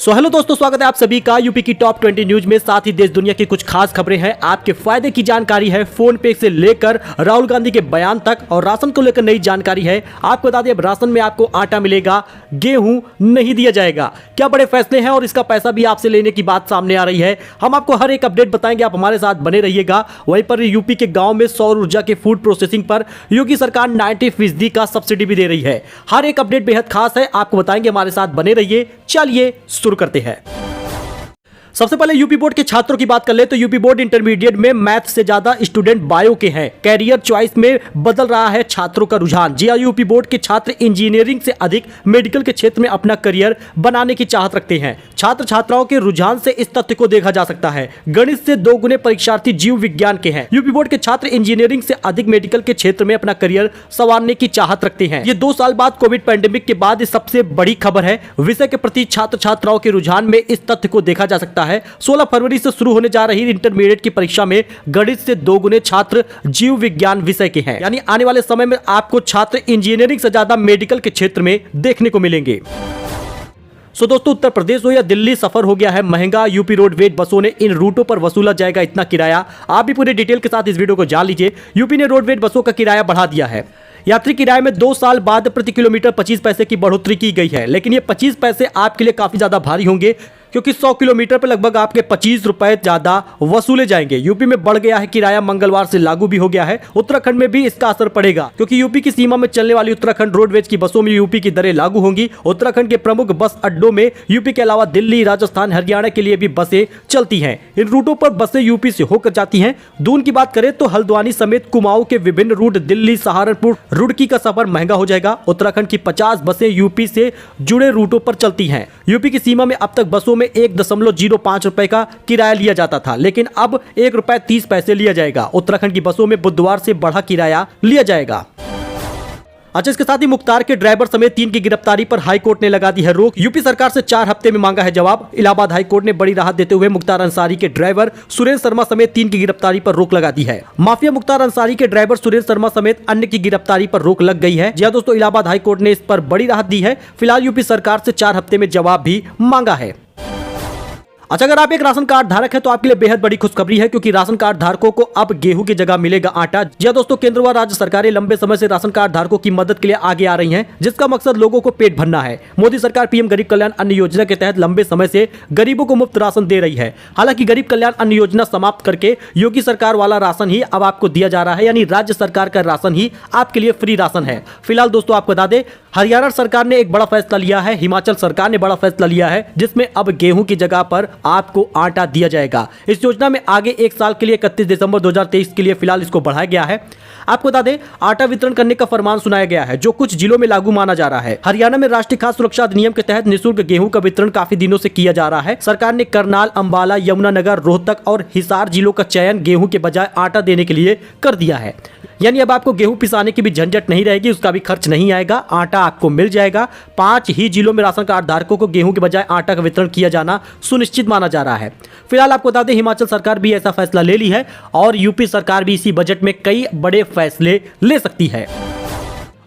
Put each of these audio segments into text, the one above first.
Hello दोस्तों, स्वागत है आप सभी का यूपी की टॉप 20 न्यूज में। साथ ही देश दुनिया की कुछ खास खबरें हैं, आपके फायदे की जानकारी है, फोन पे से लेकर राहुल गांधी के बयान तक, और राशन को लेकर नई जानकारी है। आपको बता दें, अब राशन में आपको आटा मिलेगा, गेहूं नहीं दिया जाएगा। क्या बड़े फैसले हैं और इसका पैसा भी आपसे लेने की बात सामने आ रही है। हम आपको हर एक अपडेट बताएंगे, आप हमारे साथ बने रहिएगा। वहीं पर यूपी के गाँव में सौर ऊर्जा के फूड प्रोसेसिंग पर योगी सरकार 90% का सब्सिडी भी दे रही है। हर एक अपडेट बेहद खास है, आपको बताएंगे, हमारे साथ बने रहिए। चलिए शुरू करते हैं। सबसे पहले यूपी बोर्ड के छात्रों की बात कर ले तो यूपी बोर्ड इंटरमीडिएट में मैथ से ज्यादा स्टूडेंट बायो के हैं। कैरियर चॉइस में बदल रहा है छात्रों का रुझान। जी यूपी बोर्ड के छात्र इंजीनियरिंग से अधिक मेडिकल के क्षेत्र में अपना करियर बनाने की चाहत रखते हैं। छात्र छात्राओं के रुझान से इस तथ्य को देखा जा सकता है। गणित से 2 गुने परीक्षार्थी जीव विज्ञान के हैं। यूपी बोर्ड के छात्र इंजीनियरिंग से अधिक मेडिकल के क्षेत्र में अपना करियर संवारने की चाहत रखते हैं। ये 2 साल बाद कोविड पैंडेमिक के बाद सबसे बड़ी खबर है। विषय के प्रति छात्र छात्राओं के रुझान में इस तथ्य को देखा जा सकता है। 16 फरवरी से शुरू होने जा रही इंटरमीडिएट की परीक्षा में गणित से 2 गुने छात्र जीव विज्ञान विषय के हैं। यानी आने वाले समय में आपको छात्र इंजीनियरिंग से ज्यादा मेडिकल के क्षेत्र में देखने को मिलेंगे। दोस्तों, उत्तर प्रदेश हो या दिल्ली, सफर हो गया है महंगा। यूपी रोडवेज बसों ने इन रूटों पर वसूला जाएगा इतना किराया। आप भी पूरे डिटेल के साथ इस वीडियो को जान लीजिए। यूपी ने रोडवेज बसों का किराया बढ़ा दिया है। यात्री किराए में 2 साल बाद प्रति किलोमीटर 25 पैसे की बढ़ोतरी की गई है। लेकिन ये 25 पैसे आपके लिए काफी ज्यादा भारी होंगे, क्योंकि 100 किलोमीटर पर लगभग आपके 25 रुपए ज्यादा वसूले जाएंगे। यूपी में बढ़ गया है किराया, मंगलवार से लागू भी हो गया है। उत्तराखंड में भी इसका असर पड़ेगा, क्योंकि यूपी की सीमा में चलने वाली उत्तराखंड रोडवेज की बसों में यूपी की दरें लागू होंगी। उत्तराखंड के प्रमुख बस अड्डों में यूपी के अलावा दिल्ली, राजस्थान, हरियाणा के लिए भी बसें चलती हैं। इन रूटों पर बसें यूपी से होकर जाती हैं। दून की बात करें तो हल्द्वानी समेत कुमाऊं के विभिन्न रूट, दिल्ली, सहारनपुर, रुड़की का सफर महंगा हो जाएगा। उत्तराखंड की 50 बसें यूपी से जुड़े रूटों पर चलती हैं। यूपी की सीमा में अब तक बसों में 1.05 रुपए का किराया लिया जाता था, लेकिन अब 1 रुपए 30 पैसे लिया जाएगा। उत्तराखंड की बसों में बुधवार से बढ़ा किराया लिया जाएगा। अच्छा, इसके साथ ही मुख्तार के ड्राइवर समेत 3 की गिरफ्तारी पर हाईकोर्ट ने लगा दी है रोक। यूपी सरकार से 4 हफ्ते में मांगा है जवाब। इलाहाबाद हाईकोर्ट ने बड़ी राहत देते हुए मुख्तार अंसारी के ड्राइवर सुरेंद्र शर्मा समेत 3 की गिरफ्तारी पर रोक लगा दी है। माफिया मुख्तार अंसारी के ड्राइवर सुरेंद्र शर्मा समेत अन्य की गिरफ्तारी पर रोक लग गई है। जी दोस्तों, इलाहाबाद हाईकोर्ट ने इस पर बड़ी राहत दी है। फिलहाल यूपी सरकार से 4 हफ्ते में जवाब भी मांगा है। अच्छा, अगर आप एक राशन कार्ड धारक है तो आपके लिए बेहद बड़ी खुशखबरी है, क्योंकि राशन कार्ड धारकों को अब गेहूं की जगह मिलेगा आटा। जी दोस्तों, केंद्र व राज्य सरकारें लंबे समय से राशन कार्ड धारकों की मदद के लिए आगे आ रही हैं, जिसका मकसद लोगों को पेट भरना है। मोदी सरकार पीएम गरीब कल्याण अन्न योजना के तहत लंबे समय से गरीबों को मुफ्त राशन दे रही है। हालांकि गरीब कल्याण अन्न योजना समाप्त करके योगी सरकार वाला राशन ही अब आपको दिया जा रहा है, यानी राज्य सरकार का राशन ही आपके लिए फ्री राशन है। फिलहाल दोस्तों, आपको बता दें, हरियाणा सरकार ने एक बड़ा फैसला लिया है, हिमाचल सरकार ने बड़ा फैसला लिया है, जिसमें अब गेहूं की जगह पर आपको आटा दिया जाएगा। इस योजना में आगे 1 साल के लिए 31 दिसंबर 2023 के लिए फिलहाल इसको बढ़ाया गया है। आपको बता दें, आटा वितरण करने का फरमान सुनाया गया है, जो कुछ जिलों में लागू माना जा रहा है। हरियाणा में राष्ट्रीय खाद्य सुरक्षा अधिनियम के तहत निःशुल्क गेहूं का वितरण काफी दिनों से किया जा रहा है। सरकार ने करनाल, अंबाला, यमुनानगर, रोहतक और हिसार जिलों का चयन गेहूं के बजाय आटा देने के लिए कर दिया है। यानी अब आपको गेहूं पिसाने की भी झंझट नहीं रहेगी, उसका भी खर्च नहीं आएगा, आटा आपको मिल जाएगा। 5 ही जिलों में राशन कार्ड धारकों को गेहूं के बजाय आटा का वितरण किया जाना सुनिश्चित माना जा रहा है। फिलहाल आपको बता दें, हिमाचल सरकार भी ऐसा फैसला ले ली है, और यूपी सरकार भी इसी बजट में कई बड़े फैसले ले सकती है।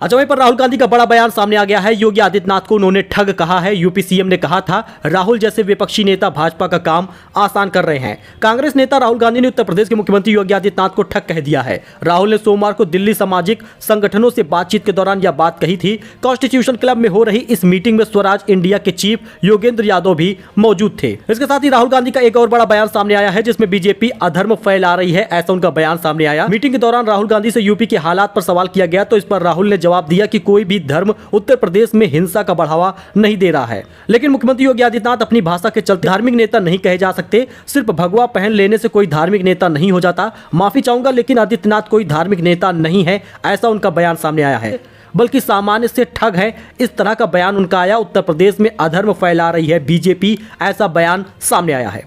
अच्छा, वहीं पर राहुल गांधी का बड़ा बयान सामने आ गया है। योगी आदित्यनाथ को उन्होंने ठग कहा है। यूपी सीएम ने कहा था, राहुल जैसे विपक्षी नेता भाजपा का काम आसान कर रहे हैं। कांग्रेस नेता राहुल गांधी ने उत्तर प्रदेश के मुख्यमंत्री योगी आदित्यनाथ को ठग कह दिया है। राहुल ने सोमवार को दिल्ली सामाजिक संगठनों से बातचीत के दौरान यह बात कही थी। कॉन्स्टिट्यूशन क्लब में हो रही इस मीटिंग में स्वराज इंडिया के चीफ योगेंद्र यादव भी मौजूद थे। इसके साथ ही राहुल गांधी का एक और बड़ा बयान सामने आया है, जिसमें बीजेपी अधर्म फैला रही है, ऐसा उनका बयान सामने आया। मीटिंग के दौरान राहुल गांधी से यूपी के हालात पर सवाल किया गया, तो इस पर राहुल ने जवाब दिया कि कोई भी धर्म उत्तर प्रदेश में हिंसा का बढ़ावा नहीं दे रहा है। लेकिन मुख्यमंत्री योगी आदित्यनाथ अपनी भाषा के चलते धार्मिक नेता नहीं कहे जा सकते। सिर्फ भगवा पहन लेने से कोई धार्मिक नेता नहीं हो जाता। माफी चाहूंगा, लेकिन आदित्यनाथ कोई धार्मिक नेता नहीं है, ऐसा उनका बयान सामने आया है, बल्कि सामान्य से ठग है, इस तरह का बयान उनका आया। उत्तर प्रदेश में अधर्म फैला रही है बीजेपी, ऐसा बयान सामने आया है।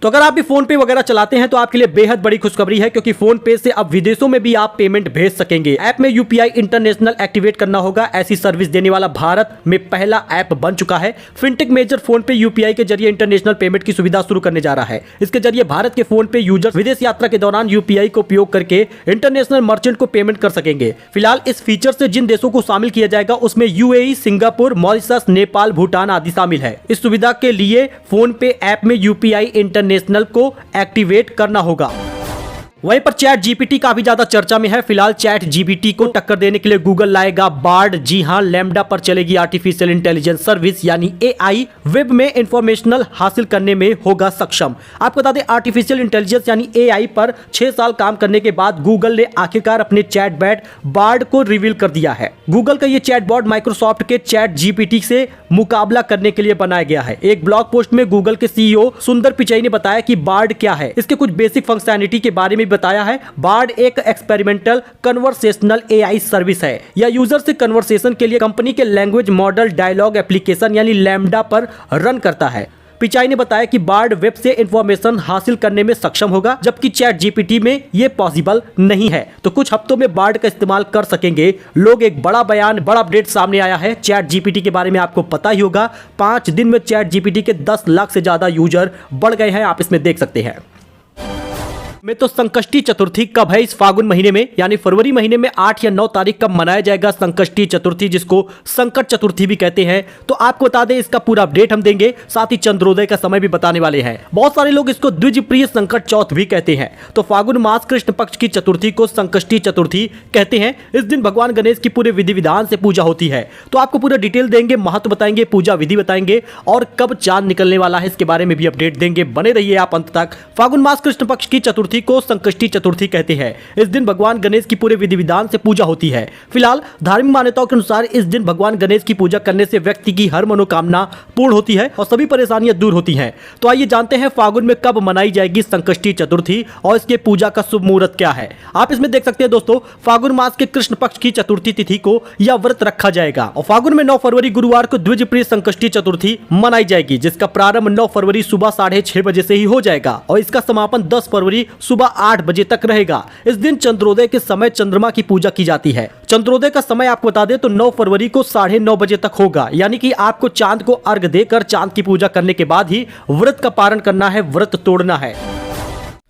तो अगर आप भी फोन पे वगैरह चलाते हैं तो आपके लिए बेहद बड़ी खुशखबरी है, क्योंकि फोन पे से अब विदेशों में भी आप पेमेंट भेज सकेंगे। ऐप में यूपीआई इंटरनेशनल एक्टिवेट करना होगा। ऐसी सर्विस देने वाला भारत में पहला ऐप बन चुका है। फिनटेक मेजर फोन पे यूपीआई के जरिए इंटरनेशनल पेमेंट की सुविधा शुरू करने जा रहा है। इसके जरिए भारत के फोन पे यूजर्स विदेश यात्रा के दौरान यूपीआई को उपयोग करके इंटरनेशनल मर्चेंट को पेमेंट कर सकेंगे। फिलहाल इस फीचर से जिन देशों को शामिल किया जाएगा उसमें UAE, Singapore, Mauritius, Nepal, Bhutan आदि शामिल है। इस सुविधा के लिए फोन पे ऐप में यूपीआई इंटरनेशनल को एक्टिवेट करना होगा। वहीं पर चैट जीपीटी काफी ज्यादा चर्चा में है। फिलहाल चैट जीपीटी को टक्कर देने के लिए गूगल लाएगा बार्ड। जी हां, लैम्डा पर चलेगी आर्टिफिशियल इंटेलिजेंस सर्विस यानी एआई। वेब में इंफॉर्मेशनल हासिल करने में होगा सक्षम। आपको बता दें, आर्टिफिशियल इंटेलिजेंस यानी एआई पर 6 साल काम करने के बाद गूगल ने आखिरकार अपने चैटबॉट बार्ड को रिवील कर दिया है। गूगल का यह चैटबॉट माइक्रोसॉफ्ट के चैट जीपीटी से मुकाबला करने के लिए बनाया गया है। एक ब्लॉग पोस्ट में गूगल के सीईओ सुंदर पिचाई ने बताया कि बार्ड क्या है, इसके कुछ बेसिक फंक्शनैलिटी के बारे में बताया है। बार्ड एक एक्सपेरिमेंटल कन्वर्सेशनल एआई सर्विस है। यह यूजर से कन्वर्सेशन के लिए कंपनी के लैंग्वेज मॉडल डायलॉग एप्लीकेशन यानी लैम्डा पर रन करता है। पिचाई ने बताया कि बार्ड वेब से इंफॉर्मेशन हासिल करने में सक्षम होगा, जबकि चैट जीपीटी में यह पॉसिबल नहीं है। तो कुछ हफ्तों में बार्ड का इस्तेमाल कर सकेंगे लोग। एक बड़ा बयान, बड़ा अपडेट सामने आया है चैट जीपीटी के बारे में। आपको पता ही होगा, 5 दिन में चैट जीपीटी के 10 लाख से ज्यादा यूजर बढ़ गए हैं। आप इसमें देख सकते हैं। में तो संकष्टी चतुर्थी कब है? इस फागुन महीने में यानी फरवरी महीने में 8 या 9 तारीख कब मनाया जाएगा संकष्टी चतुर्थी, जिसको संकट चतुर्थी भी कहते हैं। तो आपको बता दें, इसका पूरा अपडेट हम देंगे, साथ ही चंद्रोदय का समय भी बताने वाले हैं। बहुत सारे लोग इसको द्विजप्रिय संकट चौथ भी कहते हैं। तो फागुन मास कृष्ण पक्ष की चतुर्थी को संकष्टी चतुर्थी कहते हैं। इस दिन भगवान गणेश की पूरे विधि विधान से पूजा होती है। तो आपको पूरा डिटेल देंगे, महत्व बताएंगे, पूजा विधि बताएंगे और कब चांद निकलने वाला है इसके बारे में भी अपडेट देंगे। बने रहिए आप अंत तक। फागुन मास कृष्ण पक्ष की चतुर्थी को संकष्टी चतुर्थी कहते हैं। इस दिन भगवान गणेश की पूरे विधि विधान से पूजा होती है। फिलहाल धार्मिक मान्यताओं के अनुसार इस दिन भगवान गणेश की पूजा करने से व्यक्ति की हर मनोकामना पूर्ण होती है और सभी परेशानियां दूर होती हैं। तो आइए जानते हैं फागुन में कब मनाई जाएगी संकष्टी चतुर्थी और इसके पूजा का शुभ मुहूर्त क्या है। आप इसमें देख सकते हैं दोस्तों, फागुन मास के कृष्ण पक्ष की चतुर्थी तिथि को यह व्रत रखा जाएगा और फागुन में 9 फरवरी गुरुवार को द्विजप्रिय संकष्टी चतुर्थी मनाई जाएगी, जिसका प्रारंभ 9 फरवरी सुबह 6:30 बजे से ही हो जाएगा और इसका समापन 10 फरवरी सुबह 8 बजे तक रहेगा। इस दिन चंद्रोदय के समय चंद्रमा की पूजा की जाती है। चंद्रोदय का समय आपको बता दें तो 9 फरवरी को 9:30 बजे तक होगा, यानी कि आपको चांद को अर्घ देकर चांद की पूजा करने के बाद ही व्रत का पारण करना है, व्रत तोड़ना है।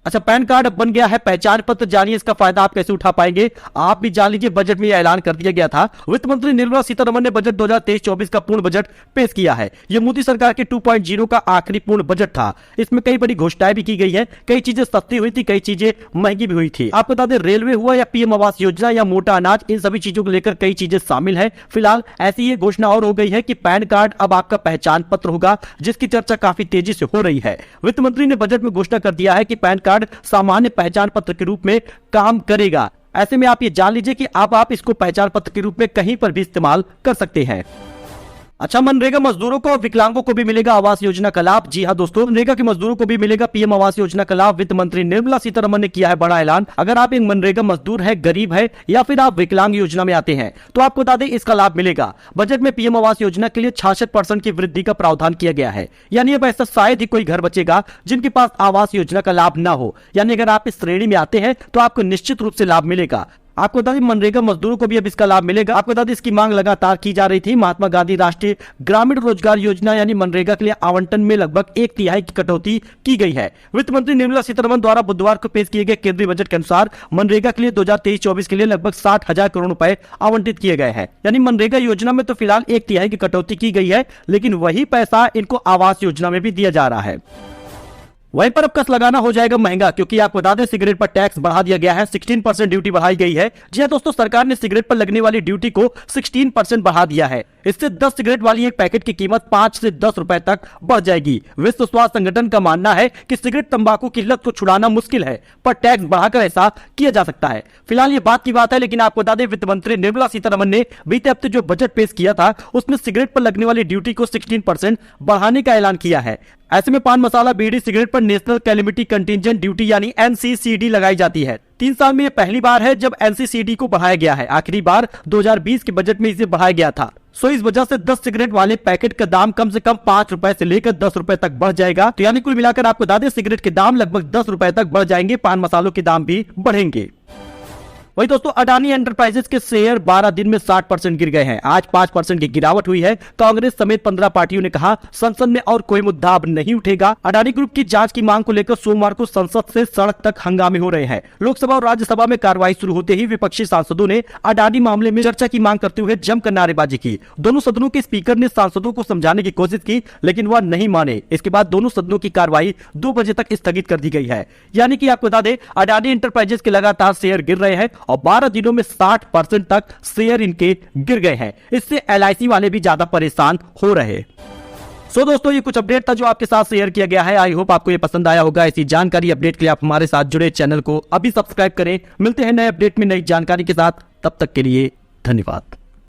अच्छा, पैन कार्ड अब बन गया है पहचान पत्र। जानिए इसका फायदा आप कैसे उठा पाएंगे, आप भी जान लीजिए। बजट में यह ऐलान कर दिया गया था। वित्त मंत्री निर्मला सीतारमण ने बजट 2023-24 का पूर्ण बजट पेश किया है। यह मोदी सरकार के 2.0 का आखिरी पूर्ण बजट था। इसमें कई बड़ी घोषणाएं भी की गई है। कई चीजें सस्ती हुई थी, कई चीजें महंगी भी हुई थी। आपको बता दें, रेलवे हुआ या पीएम आवास योजना या मोटा अनाज, इन सभी चीजों को लेकर कई चीजें शामिल है। फिलहाल ऐसी ये घोषणा और हो गई है कि पैन कार्ड अब आपका पहचान पत्र होगा, जिसकी चर्चा काफी तेजी से हो रही है। वित्त मंत्री ने बजट में घोषणा कर दिया है कि पैन कार्ड सामान्य पहचान पत्र के रूप में काम करेगा। ऐसे में आप ये जान लीजिए कि अब आप इसको पहचान पत्र के रूप में कहीं पर भी इस्तेमाल कर सकते हैं। अच्छा, मनरेगा मजदूरों को और विकलांगों को भी मिलेगा आवास योजना का लाभ। जी हां दोस्तों, मनरेगा के मजदूरों को भी मिलेगा पीएम आवास योजना का लाभ। वित्त मंत्री निर्मला सीतारमण ने किया है बड़ा ऐलान। अगर आप एक मनरेगा मजदूर है, गरीब है या फिर आप विकलांग योजना में आते हैं तो आपको बता दें इसका लाभ मिलेगा। बजट में पीएम आवास योजना के लिए 66% की वृद्धि का प्रावधान किया गया है। यानी अब ऐसा शायद ही कोई घर बचेगा जिनके पास आवास योजना का लाभ ना हो। यानी अगर आप इस श्रेणी में आते हैं तो आपको निश्चित रूप से लाभ मिलेगा। आपको बता दें, मनरेगा मजदूरों को भी अब इसका लाभ मिलेगा। आपको बता दें, इसकी मांग लगातार की जा रही थी। महात्मा गांधी राष्ट्रीय ग्रामीण रोजगार योजना यानी मनरेगा के लिए आवंटन में लगभग 1/3 की कटौती की गई है। वित्त मंत्री निर्मला सीतारमण द्वारा बुधवार को पेश किए गए केंद्रीय बजट के अनुसार मनरेगा के लिए 2023-24 के लिए लगभग 60,000 करोड़ रुपए आवंटित किए गए हैं। यानी मनरेगा योजना में तो फिलहाल 1/3 की कटौती की गई है, लेकिन वही पैसा इनको आवास योजना में भी दिया जा रहा है। वहीं पर अब कस लगाना हो जाएगा महंगा, क्योंकि आपको बता दें सिगरेट पर टैक्स बढ़ा दिया गया है। 16% ड्यूटी बढ़ाई गई है। जी हां दोस्तों, सरकार ने सिगरेट पर लगने वाली ड्यूटी को 16% बढ़ा दिया है। इससे 10 सिगरेट वाली एक पैकेट की कीमत 5 से 10 रुपए तक बढ़ जाएगी। विश्व स्वास्थ्य संगठन का मानना है कि सिगरेट तंबाकू की लत को छुड़ाना मुश्किल है, पर टैक्स बढ़ाकर ऐसा किया जा सकता है। फिलहाल ये बात की बात है, लेकिन आपको बता दें वित्त मंत्री निर्मला सीतारमण ने बीते हफ्ते जो बजट पेश किया था उसमें सिगरेट पर लगने वाली ड्यूटी को 16% बढ़ाने का ऐलान किया है। ऐसे में पान मसाला, बीड़ी, सिगरेट पर नेशनल कैलेमिटी कंटिजेंट ड्यूटी यानी एनसीसीडी लगाई जाती है। 3 साल में ये पहली बार है जब एनसीसीडी को बढ़ाया गया है। आखिरी बार 2020 के बजट में इसे बढ़ाया गया था। इस वजह से 10 सिगरेट वाले पैकेट का दाम कम से कम 5 रुपए से लेकर 10 रुपए तक बढ़ जाएगा। तो यानी कुल मिलाकर आपको बता दें सिगरेट के दाम लगभग 10 रुपए तक बढ़ जाएंगे। पान मसालों के दाम भी बढ़ेंगे। वही दोस्तों, अडानी एंटरप्राइजेस के शेयर 12 दिन में 60% गिर गए हैं। आज 5% की गिरावट हुई है। कांग्रेस समेत 15 पार्टियों ने कहा संसद में और कोई मुद्दा अब नहीं उठेगा। अडानी ग्रुप की जांच की मांग को लेकर सोमवार को संसद से सड़क तक हंगामे हो रहे हैं। लोकसभा और राज्यसभा में कार्रवाई शुरू होते ही विपक्षी सांसदों ने अडानी मामले में चर्चा की मांग करते हुए जमकर नारेबाजी की। दोनों सदनों के स्पीकर ने सांसदों को समझाने की कोशिश की, लेकिन वह नहीं माने। इसके बाद दोनों सदनों की कार्रवाई 2 बजे तक स्थगित कर दी गई है। यानी कि आपको बता दें अडानी एंटरप्राइजेस के लगातार शेयर गिर रहे हैं और 12 दिनों में 60% तक शेयर इनके गिर गए हैं। इससे एलआईसी वाले भी ज्यादा परेशान हो रहे। दोस्तों, ये कुछ अपडेट था जो आपके साथ शेयर किया गया है। आई होप आपको ये पसंद आया होगा। ऐसी जानकारी अपडेट के लिए आप हमारे साथ जुड़े, चैनल को अभी सब्सक्राइब करें। मिलते हैं नए अपडेट में नई जानकारी के साथ, तब तक के लिए धन्यवाद।